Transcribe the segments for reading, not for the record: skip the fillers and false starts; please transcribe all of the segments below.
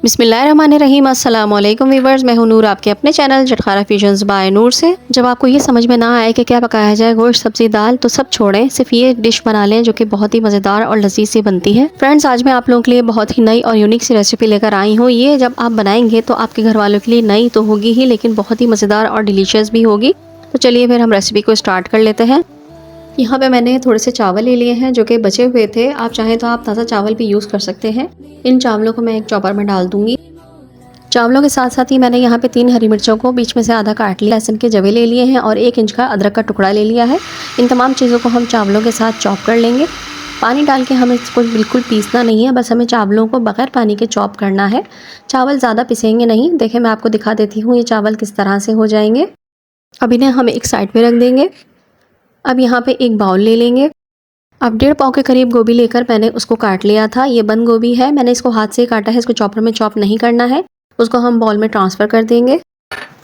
बिस्मिल्लाहिर्रहमानिर्रहीम। अस्सलाम वालेकुम वीवर्स, मैं हूं नूर, आपके अपने चैनल चटखारा फ्यूजन्स बाय नूर से। जब आपको ये समझ में ना आए कि क्या पकाया जाए, गोश्त, सब्जी, दाल, तो सब छोड़ें, सिर्फ ये डिश बना लें जो कि बहुत ही मज़ेदार और लजीज सी बनती है। फ्रेंड्स, आज मैं आप लोगों के लिए बहुत ही नई और यूनिक सी रेसिपी लेकर आई हूँ। ये जब आप बनाएंगे तो आपके घर वालों के लिए नई तो होगी ही, लेकिन बहुत ही मज़ेदार और डिलीशियस भी होगी। तो चलिए फिर हम रेसिपी को स्टार्ट कर लेते हैं। यहाँ पे मैंने थोड़े से चावल ले लिए हैं जो कि बचे हुए थे। आप चाहें तो आप ताज़ा चावल भी यूज़ कर सकते हैं। इन चावलों को मैं एक चॉपर में डाल दूंगी। चावलों के साथ साथ ही मैंने यहाँ पे 3 हरी मिर्चों को बीच में से आधा काट लिया, लहसुन के जवे ले लिए हैं और 1 इंच का अदरक का टुकड़ा ले लिया है। इन तमाम चीज़ों को हम चावलों के साथ चॉप कर लेंगे। पानी डाल के हमें इसको बिल्कुल पीसना नहीं है, बस हमें चावलों को बगैर पानी के चॉप करना है। चावल ज़्यादा पिसेंगे नहीं। देखें, मैं आपको दिखा देती हूँ ये चावल किस तरह से हो जाएंगे। अब इन्हें हम एक साइड पे रख देंगे। अब यहाँ पे एक बाउल ले लेंगे। अब 1.5 पाव के करीब गोभी लेकर मैंने उसको काट लिया था। ये बंद गोभी है, मैंने इसको हाथ से ही काटा है, इसको चॉपर में चॉप नहीं करना है। उसको हम बाउल में ट्रांसफ़र कर देंगे।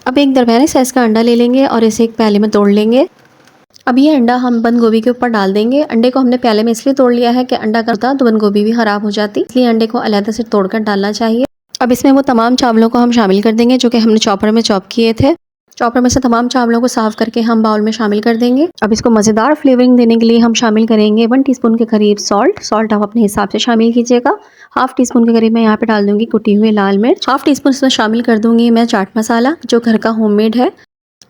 अब एक दरमियाने साइज़ का अंडा ले लेंगे और इसे एक प्याले में तोड़ लेंगे। अब ये अंडा हम बंद गोभी के ऊपर डाल देंगे। अंडे को हमने प्याले में इसलिए तोड़ लिया है कि अंडा करता तो बंद गोभी भी ख़राब हो जाती, इसलिए अंडे को अलग से तोड़कर डालना चाहिए। अब इसमें वो तमाम चावलों को हम शामिल कर देंगे जो कि हमने चॉपर में चॉप किए थे। चॉपर में से तमाम चावलों को साफ करके हम बाउल में शामिल कर देंगे। अब इसको मज़ेदार फ्लेवरिंग देने के लिए हम शामिल करेंगे 1 टीस्पून के करीब सॉल्ट आप अपने हिसाब से शामिल कीजिएगा। हाफ टी स्पून के करीब मैं यहाँ पे डाल दूंगी कुटी हुई लाल मिर्च। हाफ टी स्पून इसमें शामिल कर दूंगी मैं चाट मसाला जो घर का होममेड है।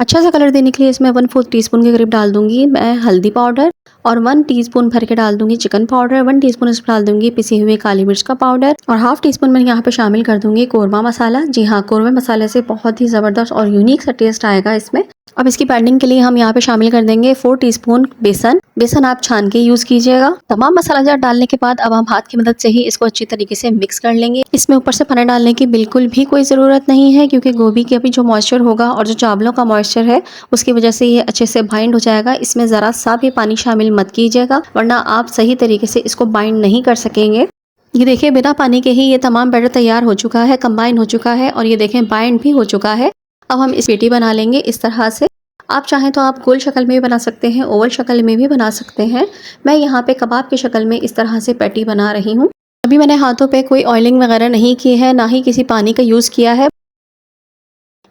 अच्छा सा कलर देने के लिए इसमें 1/4 टीस्पून के करीब डाल दूंगी मैं हल्दी पाउडर और 1 टीस्पून भर के डाल दूंगी चिकन पाउडर। 1 टीस्पून इसमें डाल दूंगी पिसी हुई काली मिर्च का पाउडर और हाफ टीस्पून मैं यहाँ पे शामिल कर दूंगी कोरमा मसाला। जी हाँ, कोरमा मसाले से बहुत ही ज़बरदस्त और यूनिक सा टेस्ट आएगा इसमें। अब इसकी पैडिंग के लिए हम यहाँ पे शामिल कर देंगे 4 टीस्पून बेसन आप छान के यूज कीजिएगा। तमाम मसाला जार डालने के बाद अब हम हाथ की मदद से ही इसको अच्छी तरीके से मिक्स कर लेंगे। इसमें ऊपर से पानी डालने की बिल्कुल भी कोई ज़रूरत नहीं है, क्योंकि गोभी के अभी जो मॉइस्चर होगा और जो चावलों का मॉइस्चर है उसकी वजह से ये अच्छे से बाइंड हो जाएगा। इसमें ज़रा सा भी पानी शामिल मत कीजिएगा, वरना आप सही तरीके से इसको बाइंड नहीं कर सकेंगे। ये देखिए, बिना पानी के ही ये तमाम बैटर तैयार हो चुका है, कंबाइन हो चुका है और ये देखें बाइंड भी हो चुका है। अब हम इस पेटी बना लेंगे इस तरह से। आप चाहें तो आप गोल शक्ल में भी बना सकते हैं, ओवल शक्ल में भी बना सकते हैं। मैं यहाँ पे कबाब की शक्ल में इस तरह से पैटी बना रही हूँ। अभी मैंने हाथों पे कोई ऑयलिंग वगैरह नहीं की है, ना ही किसी पानी का यूज़ किया है।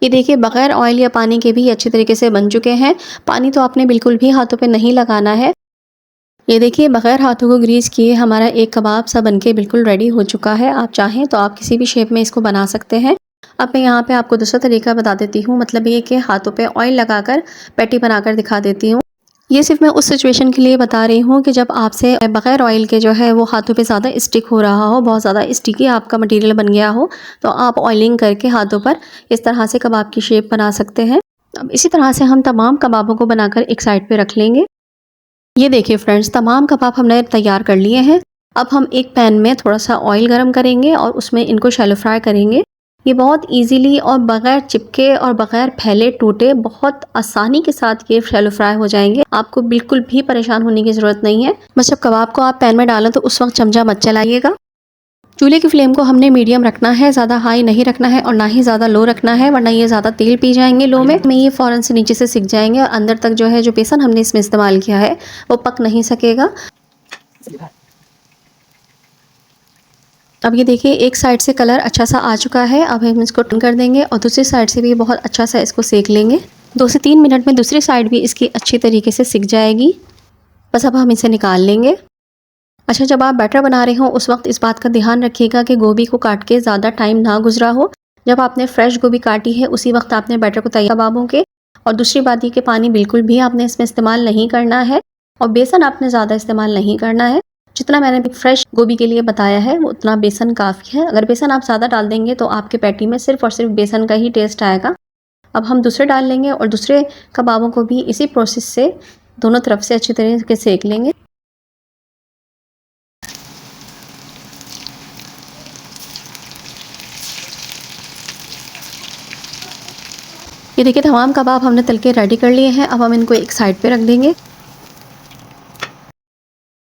ये देखिए, बगैर ऑयल या पानी के भी अच्छे तरीके से बन चुके हैं। पानी तो आपने बिल्कुल भी हाथों पे नहीं लगाना है। ये देखिए, बगैर हाथों को ग्रीस किए हमारा एक कबाब सा बनके बिल्कुल रेडी हो चुका है। आप चाहें तो आप किसी भी शेप में इसको बना सकते हैं। अब मैं यहाँ पे आपको दूसरा तरीका बता देती हूँ, मतलब ये कि हाथों पे ऑयल लगाकर पैटी बनाकर दिखा देती हूँ। ये सिर्फ मैं उस सिचुएशन के लिए बता रही हूँ कि जब आपसे बगैर ऑयल के जो है वो हाथों पे ज़्यादा स्टिक हो रहा हो, बहुत ज़्यादा स्टिकी आपका मटेरियल बन गया हो, तो आप ऑयलिंग करके हाथों पर इस तरह से कबाब की शेप बना सकते हैं। अब इसी तरह से हम तमाम कबाबों को बनाकर एक साइड पे रख लेंगे। ये देखिए फ्रेंड्स, तमाम कबाब हमने तैयार कर लिए हैं। अब हम एक पैन में थोड़ा सा ऑयल गरम करेंगे और उसमें इनको शैलो फ्राई करेंगे। ये बहुत इजीली और बगैर चिपके और बगैर फैले टूटे बहुत आसानी के साथ ये शैलो फ्राई हो जाएंगे। आपको बिल्कुल भी परेशान होने की ज़रूरत नहीं है। बस जब कबाब को आप पैन में डालें तो उस वक्त चमचा मत चलाइएगा। चूल्हे की फ्लेम को हमने मीडियम रखना है, ज़्यादा हाई नहीं रखना है और ना ही ज़्यादा लो रखना है, वरना ये ज़्यादा तेल पी जाएंगे लो में ये फ़ौरन से नीचे से सिक जाएंगे और अंदर तक जो है जो बेसन हमने इसमें इस्तेमाल किया है वो पक नहीं सकेगा। अब ये देखिए, एक साइड से कलर अच्छा सा आ चुका है। अब हम इसको टर्न कर देंगे और दूसरी साइड से भी बहुत अच्छा सा इसको सेक लेंगे। 2 से 3 मिनट में दूसरी साइड भी इसकी अच्छी तरीके से सिक जाएगी। बस अब हम इसे निकाल लेंगे। अच्छा, जब आप बैटर बना रहे हो उस वक्त इस बात का ध्यान रखिएगा कि गोभी को काट के ज़्यादा टाइम ना गुजरा हो। जब आपने फ्रेश गोभी काटी है उसी वक्त आपने बैटर को तैयार कबाबों के। और दूसरी बात ये कि पानी बिल्कुल भी आपने इसमें इस्तेमाल नहीं करना है और बेसन आपने ज़्यादा इस्तेमाल नहीं करना है। जितना मैंने फ्रेश गोभी के लिए बताया है वो उतना बेसन काफ़ी है। अगर बेसन आप ज़्यादा डाल देंगे तो आपके पैटी में सिर्फ और सिर्फ बेसन का ही टेस्ट आएगा। अब हम दूसरे डाल लेंगे और दूसरे कबाबों को भी इसी प्रोसेस से दोनों तरफ से अच्छी तरीके से सेक लेंगे। ये देखिए, तमाम कबाब हमने तल के रेडी कर लिए हैं। अब हम इनको एक साइड पे रख देंगे।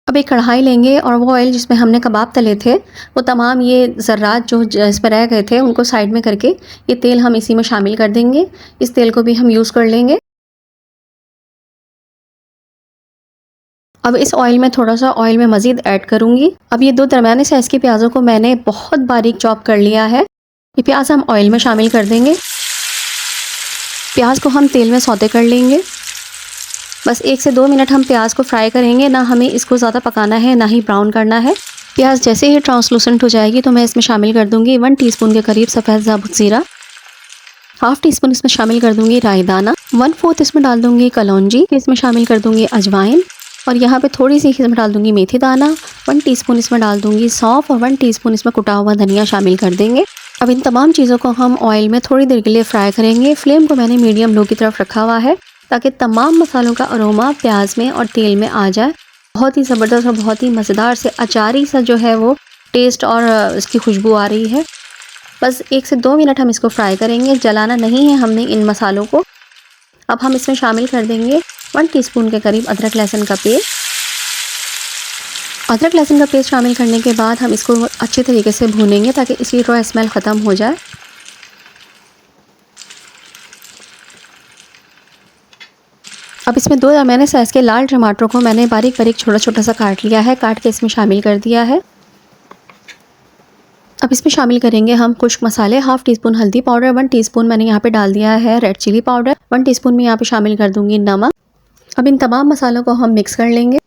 अब एक कढ़ाई लेंगे और वो ऑयल जिसमें हमने कबाब तले थे वो तमाम ये ज़र्रात जो इसमें रह गए थे उनको साइड में करके ये तेल हम इसी में शामिल कर देंगे। इस तेल को भी हम यूज़ कर लेंगे। अब इस ऑयल में थोड़ा सा ऑयल में मज़ीद ऐड करूँगी। अब ये 2 दरमियाने साइज़ के प्याज़ों को मैंने बहुत बारीक चॉप कर लिया है। ये प्याज हम ऑयल में शामिल कर देंगे। प्याज को हम तेल में सौते कर लेंगे। बस 1 से 2 मिनट हम प्याज को फ्राई करेंगे, ना हमें इसको ज़्यादा पकाना है ना ही ब्राउन करना है। प्याज जैसे ही ट्रांसलूसेंट हो जाएगी तो मैं इसमें शामिल कर दूंगी 1 टीस्पून के करीब सफ़ेद साबुत ज़ीरा, हाफ़ टी स्पून इसमें शामिल कर दूंगी राई दाना, 1/4 इसमें डाल दूंगी कलौंजी, इसमें शामिल कर दूंगी अजवाइन और यहाँ पे थोड़ी सी इसमें डाल दूंगी मेथी दाना, 1 टीस्पून इसमें डाल दूंगी सौंफ और 1 टीस्पून इसमें कुटा हुआ धनिया शामिल कर देंगे। अब इन तमाम चीज़ों को हम ऑयल में थोड़ी देर के लिए फ्राई करेंगे। फ्लेम को मैंने मीडियम लो की तरफ रखा हुआ है ताकि तमाम मसालों का अरोमा प्याज में और तेल में आ जाए। बहुत ही ज़बरदस्त और बहुत ही मज़ेदार से अचारी सा जो है वो टेस्ट और इसकी खुशबू आ रही है। बस 1 से 2 मिनट हम इसको फ्राई करेंगे, जलाना नहीं है हमने इन मसालों को। अब हम इसमें शामिल कर देंगे 1 टीस्पून के करीब अदरक लहसुन का पेस्ट। अदरक लहसुन का पेस्ट शामिल करने के बाद हम इसको अच्छे तरीके से भूनेंगे ताकि इसकी रॉ स्मेल ख़त्म हो जाए। अब इसमें 2 दरमियाने साइज़ के लाल टमाटरों को मैंने बारीक बारीक छोटा छोटा सा काट लिया है, काट के इसमें शामिल कर दिया है। अब इसमें शामिल करेंगे हम कुछ मसाले, हाफ़ टी स्पून हल्दी पाउडर, 1 टीस्पून मैंने यहाँ पे डाल दिया है रेड चिली पाउडर, 1 टीस्पून में यहाँ पे शामिल कर दूंगी नमक। अब इन तमाम मसालों को हम मिक्स कर लेंगे।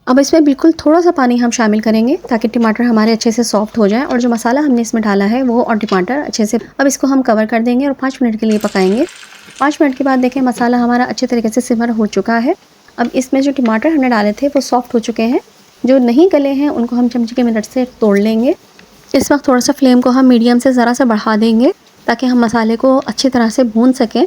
अब इसमें बिल्कुल थोड़ा सा पानी हम शामिल करेंगे ताकि टमाटर हमारे अच्छे से सॉफ्ट हो जाए और जो मसाला हमने इसमें डाला है वो और टमाटर अच्छे से। अब इसको हम कवर कर देंगे और 5 मिनट के लिए पकाएंगे। 5 मिनट के बाद देखें मसाला हमारा अच्छे तरीके से सिमर हो चुका है। अब इसमें जो टमाटर हमने डाले थे वो सॉफ्ट हो चुके हैं, जो नहीं गले हैं उनको हम चमचे की मदद से तोड़ लेंगे। इस वक्त थोड़ा सा फ्लेम को हम मीडियम से ज़रा सा बढ़ा देंगे ताकि हम मसाले को अच्छी तरह से भून सकें।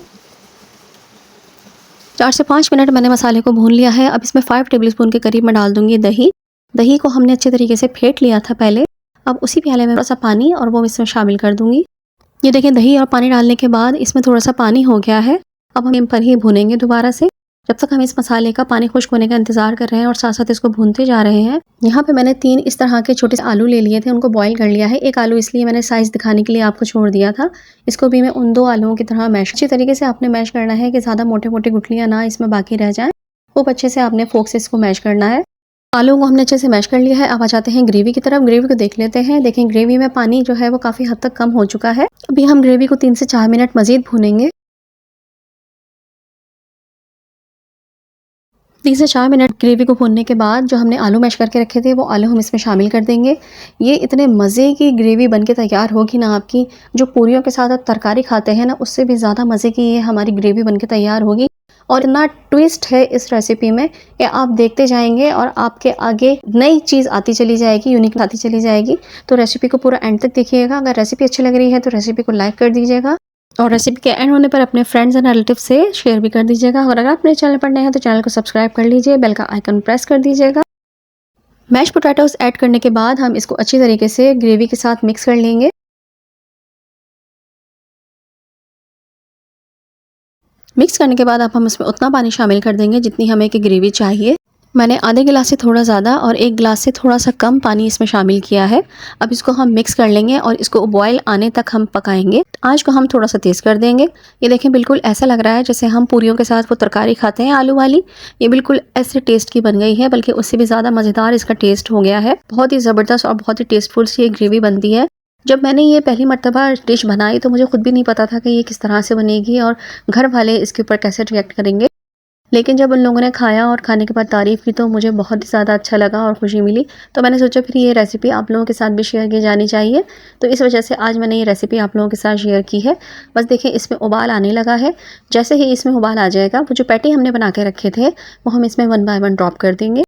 4 से 5 मिनट मैंने मसाले को भून लिया है। अब इसमें 5 टेबलस्पून के करीब मैं डाल दूंगी दही। दही को हमने अच्छे तरीके से फेंट लिया था पहले। अब उसी प्याले में थोड़ा सा पानी और वो इसमें शामिल कर दूंगी। ये देखें दही और पानी डालने के बाद इसमें थोड़ा सा पानी हो गया है। अब हम इन पर ही भूनेंगे दोबारा से, जब तक हम इस मसाले का पानी खुश्क होने का इंतज़ार कर रहे हैं और साथ साथ इसको भूनते जा रहे हैं। यहाँ पे मैंने 3 इस तरह के छोटे से आलू ले लिए थे, उनको बॉईल कर लिया है। एक आलू इसलिए मैंने साइज़ दिखाने के लिए आपको छोड़ दिया था। इसको भी मैं उन 2 आलूओं की तरह मैश, अच्छी तरीके से आपने मैश करना है कि ज़्यादा मोटे मोटे गुठलियाँ ना इसमें बाकी रह जाएँ। खूब अच्छे से आपने फोक से इसको मैश करना है। आलू को हमने अच्छे से मैश कर लिया है। अब आ जाते हैं ग्रेवी की तरफ। ग्रेवी को देख लेते हैं। देखें ग्रेवी में पानी जो है वो काफ़ी हद तक कम हो चुका है। अभी हम ग्रेवी को 3 से 4 मिनट मज़ीद भूनेंगे। 3 से 4 मिनट ग्रेवी को भूनने के बाद जो हमने आलू मैश करके रखे थे वो आलू हम इसमें शामिल कर देंगे। ये इतने मज़े की ग्रेवी बन के तैयार होगी ना आपकी, जो पूरियों के साथ आप तरकारी खाते हैं ना उससे भी ज़्यादा मज़े की ये हमारी ग्रेवी बन के तैयार होगी। और इतना ट्विस्ट है इस रेसिपी में कि आप देखते जाएंगे और आपके आगे नई चीज़ आती चली जाएगी, यूनिक आती चली जाएगी। तो रेसिपी को पूरा एंड तक देखिएगा। अगर रेसिपी अच्छी लग रही है तो रेसिपी को लाइक कर दीजिएगा और रेसिपी के एंड होने पर अपने फ्रेंड्स एंड रिलेटिव से शेयर भी कर दीजिएगा। और अगर आप मेरे चैनल पर नए हैं तो चैनल को सब्सक्राइब कर लीजिए, बेल का आइकन प्रेस कर दीजिएगा। मैश पोटैटोज ऐड करने के बाद हम इसको अच्छी तरीके से ग्रेवी के साथ मिक्स कर लेंगे। मिक्स करने के बाद अब हम इसमें उतना पानी शामिल कर देंगे जितनी हमें की ग्रेवी चाहिए। मैंने आधे गिलास से थोड़ा ज़्यादा और 1 गिलास से थोड़ा सा कम पानी इसमें शामिल किया है। अब इसको हम मिक्स कर लेंगे और इसको बॉयल आने तक हम पकाएंगे। आंच को हम थोड़ा सा तेज़ कर देंगे। ये देखें बिल्कुल ऐसा लग रहा है जैसे हम पूरियों के साथ वो तरकारी खाते हैं आलू वाली। ये बिल्कुल ऐसे टेस्ट की बन गई है, बल्कि उससे भी ज़्यादा मज़ेदार इसका टेस्ट हो गया है। बहुत ही ज़बरदस्त और बहुत ही टेस्टफुल सी ये ग्रेवी बनती है। जब मैंने ये पहली मर्तबा डिश बनाई तो मुझे खुद भी नहीं पता था कि ये किस तरह से बनेगी और घर वाले इसके ऊपर कैसे रिएक्ट करेंगे। लेकिन जब उन लोगों ने खाया और खाने के बाद तारीफ़ की तो मुझे बहुत ही ज़्यादा अच्छा लगा और खुशी मिली। तो मैंने सोचा फिर ये रेसिपी आप लोगों के साथ भी शेयर की जानी चाहिए। तो इस वजह से आज मैंने ये रेसिपी आप लोगों के साथ शेयर की है। बस देखिए इसमें उबाल आने लगा है। जैसे ही इसमें उबाल आ जाएगा वो जो पैटी हमने बना के रखे थे वो हम इसमें 1 बाय 1 ड्रॉप कर देंगे।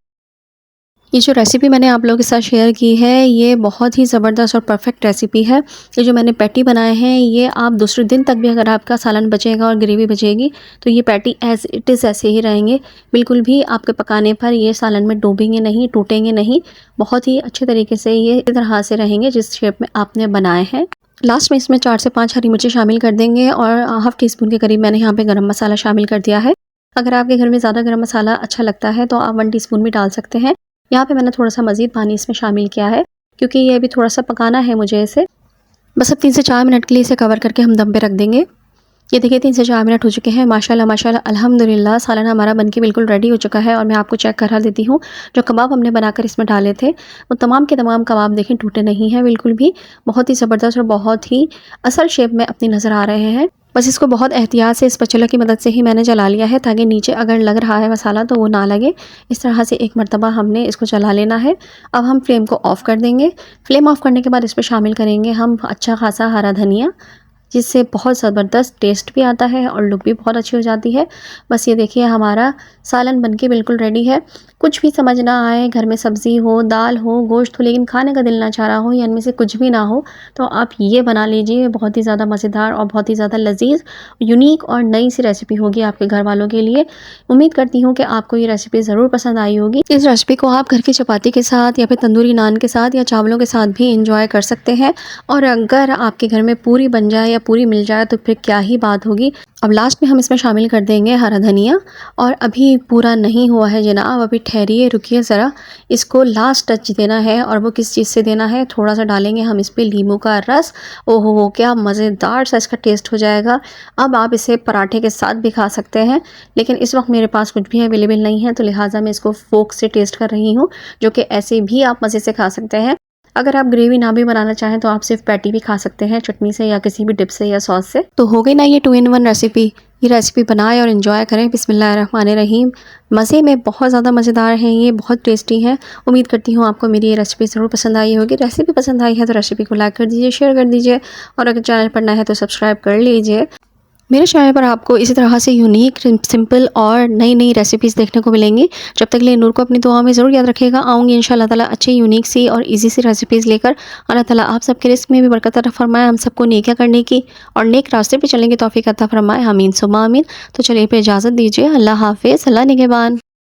ये जो रेसिपी मैंने आप लोगों के साथ शेयर की है ये बहुत ही ज़बरदस्त और परफेक्ट रेसिपी है। ये जो मैंने पैटी बनाए हैं ये आप दूसरे दिन तक भी अगर आपका सालन बचेगा और ग्रेवी बचेगी तो ये पैटी एज़ इट इज़ ऐसे ही रहेंगे। बिल्कुल भी आपके पकाने पर ये सालन में डूबेंगे नहीं, टूटेंगे नहीं। बहुत ही अच्छे तरीके से ये इस तरह से रहेंगे जिस शेप में आपने बनाए हैं। लास्ट में इसमें 4 से 5 हरी मिर्ची शामिल कर देंगे और हाफ़ टी स्पून के करीब मैंने यहाँ पे गरम मसाला शामिल कर दिया है। अगर आपके घर में ज़्यादा गरम मसाला अच्छा लगता है तो आप 1 टीस्पून भी डाल सकते हैं। यहाँ पे मैंने थोड़ा सा मज़ीद पानी इसमें शामिल किया है क्योंकि ये अभी थोड़ा सा पकाना है मुझे इसे। बस अब 3 से 4 मिनट के लिए इसे कवर करके हम दम पे रख देंगे। ये देखिए 3 से 4 मिनट हो चुके हैं। माशाल्लाह माशाल्लाह अल्हम्दुलिल्लाह सालन हमारा बनके बिल्कुल रेडी हो चुका है। और मैं आपको चेक करा देती हूँ, जो कबाब हमने बनाकर इसमें डाले थे वो तमाम के तमाम कबाब देखें टूटे नहीं हैं बिल्कुल भी। बहुत ही ज़बरदस्त और बहुत ही असल शेप में अपनी नज़र आ रहे हैं। बस इसको बहुत एहतियात से इस स्पैचुला की मदद से ही मैंने जला लिया है, ताकि नीचे अगर लग रहा है मसाला तो वो ना लगे। इस तरह से एक मरतबा हमने इसको जला लेना है। अब हम फ्लेम को ऑफ़ कर देंगे। फ्लेम ऑफ़ करने के बाद इस पर शामिल करेंगे हम अच्छा खासा हरा धनिया, जिससे बहुत ज़बरदस्त टेस्ट भी आता है और लुक भी बहुत अच्छी हो जाती है। बस ये देखिए हमारा सालन बनके बिल्कुल रेडी है। कुछ भी समझ ना आए, घर में सब्ज़ी हो, दाल हो, गोश्त हो, लेकिन खाने का दिल ना चाह रहा हो या इनमें से कुछ भी ना हो, तो आप ये बना लीजिए। बहुत ही ज़्यादा मज़ेदार और बहुत ही ज़्यादा लज़ीज़, यूनिक और नई सी रेसिपी होगी आपके घर वालों के लिए। उम्मीद करती हूँ कि आपको ये रेसिपी ज़रूर पसंद आई होगी। इस रेसिपी को आप घर की चपाती के साथ या फिर तंदूरी नान के साथ या चावलों के साथ भी इंजॉय कर सकते हैं। और अगर आपके घर में पूरी बन जाए या पूरी मिल जाए तो फिर क्या ही बात होगी। अब लास्ट में हम इसमें शामिल कर देंगे हरा धनिया। और अभी पूरा नहीं हुआ है जनाब, अभी ठहरिए, रुकिए ज़रा। इसको लास्ट टच देना है, और वो किस चीज़ से देना है, थोड़ा सा डालेंगे हम इस पे नींबू का रस। ओहो हो, क्या मज़ेदार सा इसका टेस्ट हो जाएगा। अब आप इसे पराठे के साथ भी खा सकते हैं, लेकिन इस वक्त मेरे पास कुछ भी अवेलेबल नहीं है, तो लिहाजा मैं इसको फोक से टेस्ट कर रही हूँ, जो कि ऐसे भी आप मज़े से खा सकते हैं। अगर आप ग्रेवी ना भी बनाना चाहें तो आप सिर्फ पैटी भी खा सकते हैं, चटनी से या किसी भी डिप से या सॉस से। तो हो गई ना ये 2 in 1 रेसिपी। ये रेसिपी बनाएं और इन्जॉय करें। बिस्मिल्लाहिर्रहमानिर्रहीम। मज़े में बहुत ज़्यादा मज़ेदार हैं, ये बहुत टेस्टी हैं। उम्मीद करती हूँ आपको मेरी ये रेसिपी ज़रूर पसंद आई होगी। रेसिपी पसंद आई है तो रेसिपी को लाइक कर दीजिए, शेयर कर दीजिए, और अगर चैनल पर नया है तो सब्सक्राइब कर लीजिए। मेरे चैनल पर आपको इसी तरह से यूनिक, सिंपल और नई नई रेसिपीज़ देखने को मिलेंगी। जब तक लिए नूर को अपनी दुआ में ज़रूर याद रखिएगा। आऊँगी इंशाअल्लाह ताला अच्छी, यूनिक सी और इजी सी रेसिपीज़ लेकर। अल्लाह ताला आप सबके रिस्क में भी बरकत अता फरमाए, हम सबको नेकियां करने की और नेक रास्ते पे चलेंगे तौफीक अता फरमाए। आमीन सुम्मा आमीन। तो चलिए पे इजाज़त दीजिए। अल्लाह हाफ़िज़, अल्लाह निगहबान।